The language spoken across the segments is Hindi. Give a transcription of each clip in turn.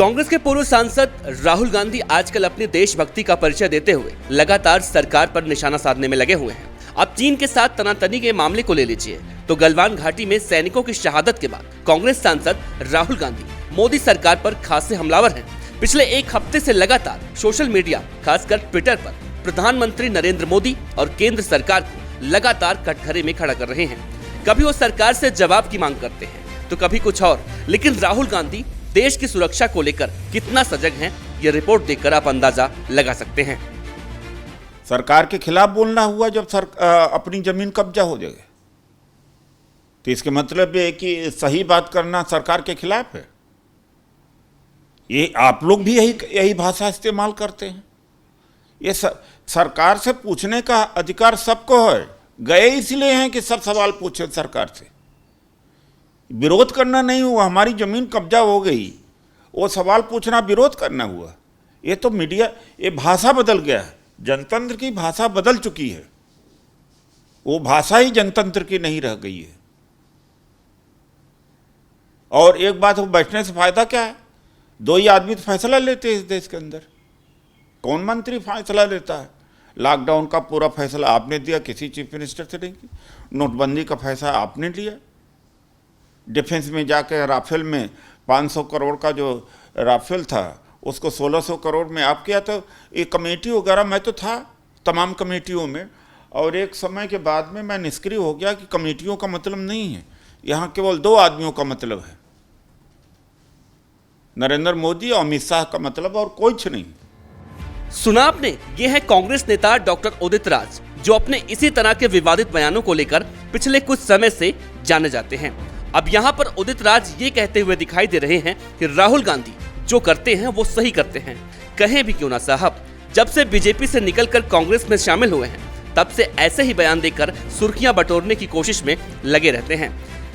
कांग्रेस के पूर्व सांसद राहुल गांधी आजकल अपनी देशभक्ति का परिचय देते हुए लगातार सरकार पर निशाना साधने में लगे हुए हैं। अब चीन के साथ तनातनी के मामले को ले लीजिए तो गलवान घाटी में सैनिकों की शहादत के बाद कांग्रेस सांसद राहुल गांधी मोदी सरकार पर खासे हमलावर हैं। पिछले एक हफ्ते से लगातार सोशल मीडिया खासकर ट्विटर पर प्रधानमंत्री नरेंद्र मोदी और केंद्र सरकार को लगातार कटघरे में खड़ा कर रहे हैं। कभी वो सरकार से जवाब की मांग करते हैं तो कभी कुछ और, लेकिन राहुल गांधी देश की सुरक्षा को लेकर कितना सजग हैं, ये रिपोर्ट देखकर आप अंदाजा लगा सकते हैं। सरकार के खिलाफ बोलना हुआ जब अपनी जमीन कब्जा हो जाएगी तो इसके मतलब ये कि सही बात करना सरकार के खिलाफ है। ये आप लोग भी यही भाषा इस्तेमाल करते हैं। ये सरकार से पूछने का अधिकार सबको है। गए इसलिए हैं कि सब सवाल पूछे सरकार से। विरोध करना नहीं हुआ, हमारी जमीन कब्जा हो गई, वो सवाल पूछना विरोध करना हुआ। ये तो मीडिया, ये भाषा बदल गया है। जनतंत्र की भाषा बदल चुकी है, वो भाषा ही जनतंत्र की नहीं रह गई है। और एक बात, वो बैठने से फायदा क्या है? दो ही आदमी तो फैसला लेते हैं इस देश के अंदर। कौन मंत्री फैसला लेता है? लॉकडाउन का पूरा फैसला आपने दिया, किसी चीफ मिनिस्टर से नहीं किया। नोटबंदी का फैसला आपने लिया। डिफेंस में जाकर राफेल में 500 करोड़ का जो राफेल था उसको 1600 करोड़ में आप किया। तो ये कमेटी वगैरह, मैं तो था तमाम कमेटियों में, और एक समय के बाद में मैं निष्क्रिय हो गया कि कमेटियों का मतलब नहीं है। यहाँ केवल दो आदमियों का मतलब है, नरेंद्र मोदी और अमित शाह का मतलब, और कुछ नहीं। सुना आपने, ये है कांग्रेस नेता डॉक्टर उदित राज, जो अपने इसी तरह के विवादित बयानों को लेकर पिछले कुछ समय से जाने जाते हैं। अब यहाँ पर उदित राज ये कहते हुए दिखाई दे रहे हैं कि राहुल गांधी जो करते हैं वो सही करते हैं। कहें भी क्यों ना साहब, जब से बीजेपी से निकलकर कांग्रेस में शामिल हुए हैं तब से ऐसे ही बयान देकर सुर्खियां बटोरने की कोशिश में लगे रहते हैं।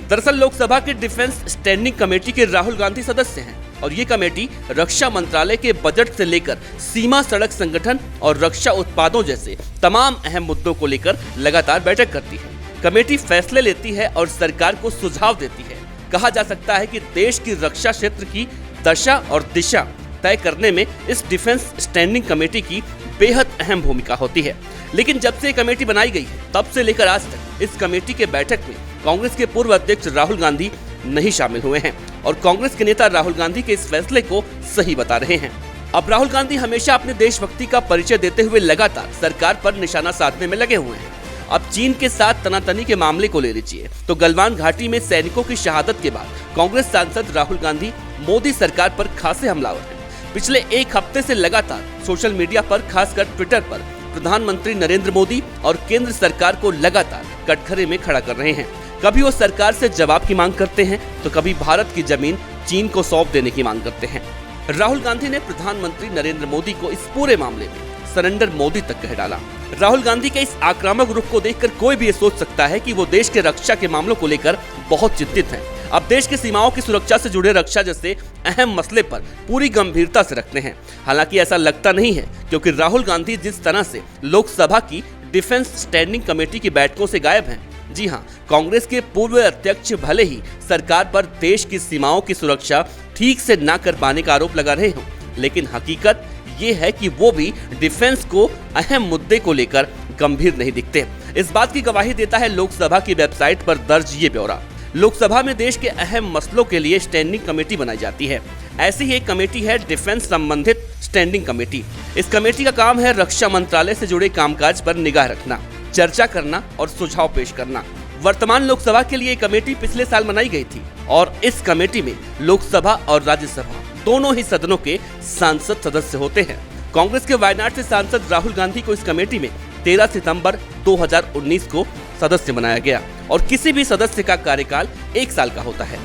दरअसल लोकसभा की डिफेंस स्टैंडिंग कमेटी के राहुल गांधी सदस्य हैं और ये कमेटी रक्षा मंत्रालय के बजट से लेकर सीमा सड़क संगठन और रक्षा उत्पादों जैसे तमाम अहम मुद्दों को लेकर लगातार बैठक करती है। कमेटी फैसले लेती है और सरकार को सुझाव देती है। कहा जा सकता है कि देश की रक्षा क्षेत्र की दशा और दिशा तय करने में इस डिफेंस स्टैंडिंग कमेटी की बेहद अहम भूमिका होती है। लेकिन जब से कमेटी बनाई गई है तब से लेकर आज तक इस कमेटी के बैठक में कांग्रेस के पूर्व अध्यक्ष राहुल गांधी नहीं शामिल हुए हैं और कांग्रेस के नेता राहुल गांधी के इस फैसले को सही बता रहे हैं। अब राहुल गांधी हमेशा अपने देशभक्ति का परिचय देते हुए लगातार सरकार पर निशाना साधने में लगे हुए हैं। अब चीन के साथ तनातनी के मामले को ले लीजिए तो गलवान घाटी में सैनिकों की शहादत के बाद कांग्रेस सांसद राहुल गांधी मोदी सरकार पर खासे हमलावर हैं। पिछले एक हफ्ते से लगातार सोशल मीडिया पर, खासकर ट्विटर पर प्रधानमंत्री नरेंद्र मोदी और केंद्र सरकार को लगातार कटघरे में खड़ा कर रहे हैं। कभी वो सरकार से जवाब की मांग करते हैं तो कभी भारत की जमीन चीन को सौंप देने की मांग करते हैं। राहुल गांधी ने प्रधानमंत्री नरेंद्र मोदी को इस पूरे मामले में सरेंडर मोदी तक कह डाला। राहुल गांधी के इस आक्रामक रुख को देखकर कोई भी ये सोच सकता है कि वो देश के रक्षा के मामलों को लेकर बहुत चिंतित हैं। अब देश की सीमाओं की सुरक्षा से जुड़े रक्षा जैसे अहम मसले पर पूरी गंभीरता से रखते हैं। हालांकि ऐसा लगता नहीं है, क्योंकि राहुल गांधी जिस तरह से लोकसभा की डिफेंस स्टैंडिंग कमेटी की बैठकों से गायब हैं, जी हाँ, कांग्रेस के पूर्व अध्यक्ष भले ही सरकार पर देश की सीमाओं की सुरक्षा ठीक से न कर पाने का आरोप लगा रहे हों, लेकिन हकीकत ये है कि वो भी डिफेंस को अहम मुद्दे को लेकर गंभीर नहीं दिखते। इस बात की गवाही देता है लोकसभा की वेबसाइट पर दर्ज ये ब्यौरा। लोकसभा में देश के अहम मसलों के लिए स्टैंडिंग कमेटी बनाई जाती है। ऐसी ही एक कमेटी है डिफेंस संबंधित स्टैंडिंग कमेटी। इस कमेटी का काम है रक्षा मंत्रालय से जुड़े कामकाज पर निगाह रखना, चर्चा करना और सुझाव पेश करना। वर्तमान लोकसभा के लिए कमेटी पिछले साल बनाई गई थी और इस कमेटी में लोकसभा और राज्यसभा दोनों ही सदनों के सांसद सदस्य होते हैं। कांग्रेस के वायनाड से सांसद राहुल गांधी को इस कमेटी में 13 सितंबर 2019 को सदस्य बनाया गया और किसी भी सदस्य का कार्यकाल 1 साल का होता है।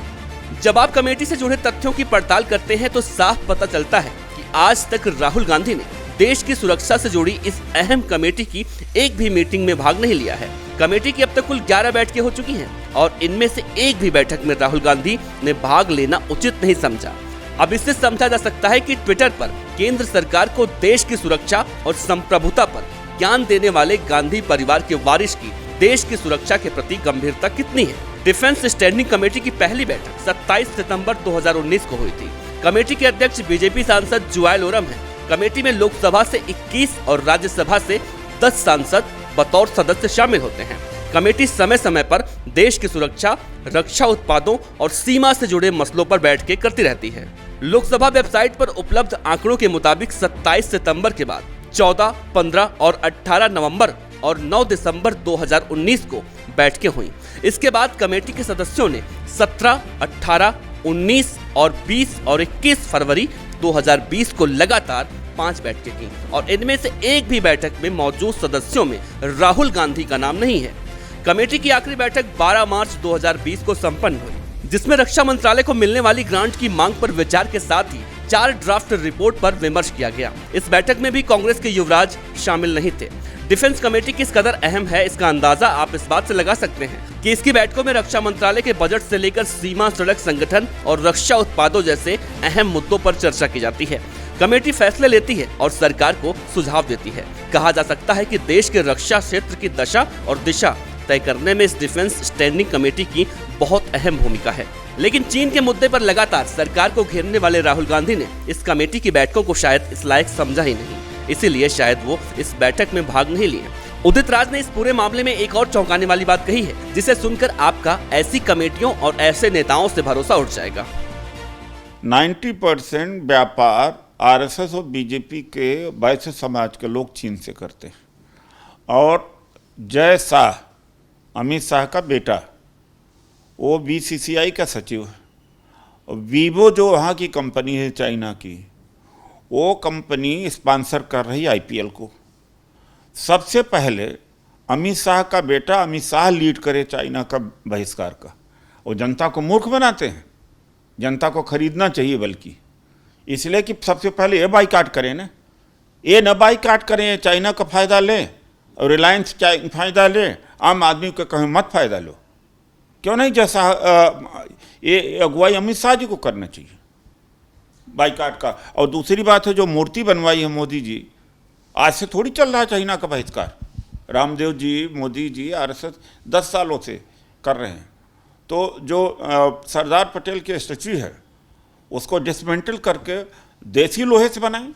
जब आप कमेटी से जुड़े तथ्यों की पड़ताल करते हैं तो साफ पता चलता है कि आज तक राहुल गांधी ने देश की सुरक्षा से जुड़ी इस अहम कमेटी की एक भी मीटिंग में भाग नहीं लिया है। कमेटी की अब तक कुल 11 बैठकें हो चुकी हैं और इनमें से एक भी बैठक में राहुल गांधी ने भाग लेना उचित नहीं समझा। अब इससे समझा जा सकता है कि ट्विटर पर केंद्र सरकार को देश की सुरक्षा और संप्रभुता पर ज्ञान देने वाले गांधी परिवार के वारिस की देश की सुरक्षा के प्रति गंभीरता कितनी है। डिफेंस स्टैंडिंग कमेटी की पहली बैठक 27 सितंबर 2019 को हुई थी। कमेटी के अध्यक्ष बीजेपी सांसद जुआल ओरम हैं। कमेटी में लोकसभा से 21 और राज्यसभा से 10 सांसद बतौर सदस्य शामिल होते हैं। कमेटी समय समय पर देश की सुरक्षा, रक्षा उत्पादों और सीमा से जुड़े मसलों पर बैठकें करती रहती है। लोकसभा वेबसाइट पर उपलब्ध आंकड़ों के मुताबिक 27 सितंबर के बाद 14, 15 और 18 नवंबर और 9 दिसंबर 2019 को बैठकें हुई। इसके बाद कमेटी के सदस्यों ने 17, 18, 19 और 20 और 21 फरवरी 2020 को लगातार 5 बैठकें की और इनमें से एक भी बैठक में मौजूद सदस्यों में राहुल गांधी का नाम नहीं है। कमेटी की आखिरी बैठक 12 मार्च 2020 को संपन्न हुई, जिसमें रक्षा मंत्रालय को मिलने वाली ग्रांट की मांग पर विचार के साथ ही 4 ड्राफ्ट रिपोर्ट पर विमर्श किया गया। इस बैठक में भी कांग्रेस के युवराज शामिल नहीं थे। डिफेंस कमेटी किस कदर अहम है, इसका अंदाजा आप इस बात से लगा सकते हैं कि इसकी बैठकों में रक्षा मंत्रालय के बजट से लेकर सीमा सड़क संगठन और रक्षा उत्पादों जैसे अहम मुद्दों पर चर्चा की जाती है। कमेटी फैसले लेती है और सरकार को सुझाव देती है। कहा जा सकता है कि देश के रक्षा क्षेत्र की दशा और दिशा तय करने में इस डिफेंस स्टैंडिंग कमेटी की बहुत अहम भूमिका है। लेकिन चीन के मुद्दे पर लगातार सरकार को घेरने वाले राहुल गांधी ने इस कमेटी की बैठकों को शायद इस लायक समझा ही नहीं, इसीलिए शायद वो इस बैठक में भाग नहीं लिए। उदित राज ने इस पूरे मामले में एक और चौंकाने वाली बात कही है, जिसे सुनकर आपका ऐसी कमेटियों और ऐसे नेताओं से भरोसा उठ जाएगा। 90% व्यापार आरएसएस और बीजेपी के वैश्य समाज के लोग चीन से करते हैं। और जय शाह, अमित शाह का बेटा, वो बीसीसीआई का सचिव है। वीवो जो वहाँ की कंपनी है चाइना की, वो कंपनी स्पॉन्सर कर रही आईपीएल को। सबसे पहले अमित शाह का बेटा अमित शाह लीड करे चाइना का बहिष्कार का। वो जनता को मूर्ख बनाते हैं, जनता को खरीदना चाहिए, बल्कि इसलिए कि सबसे पहले ये बाइकाट करें ना, ये न बाइकाट करें, चाइना का फ़ायदा लें और रिलायंस फ़ायदा ले, आम आदमी को कहें मत फ़ायदा लो। क्यों नहीं? जैसा ये अगुवाई अमित शाह जी को करना चाहिए बाइकाट का। और दूसरी बात है, जो मूर्ति बनवाई है मोदी जी, आज से थोड़ी चल रहा है चाइना का बहिष्कार। रामदेव जी, मोदी जी, आरएसएस 10 सालों से कर रहे हैं। तो जो सरदार पटेल के स्टैच्यू है, उसको डिसमेंटल करके देसी लोहे से बनाएं।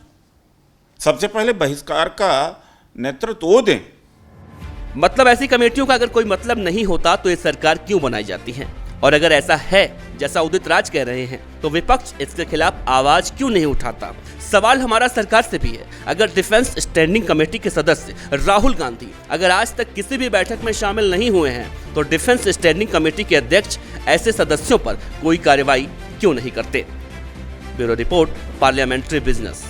सबसे पहले बहिष्कार का नेतृत्व वो दें। मतलब ऐसी कमेटियों का अगर कोई मतलब नहीं होता तो ये सरकार क्यों बनाई जाती है? और अगर ऐसा है जैसा उदित राज कह रहे हैं, तो विपक्ष इसके खिलाफ आवाज क्यों नहीं उठाता? सवाल हमारा सरकार से भी है। अगर डिफेंस स्टैंडिंग कमेटी के सदस्य राहुल गांधी अगर आज तक किसी भी बैठक में शामिल नहीं हुए हैं, तो डिफेंस स्टैंडिंग कमेटी के अध्यक्ष ऐसे सदस्यों पर कोई कार्रवाई क्यों नहीं करते? Bureau report, parliamentary business.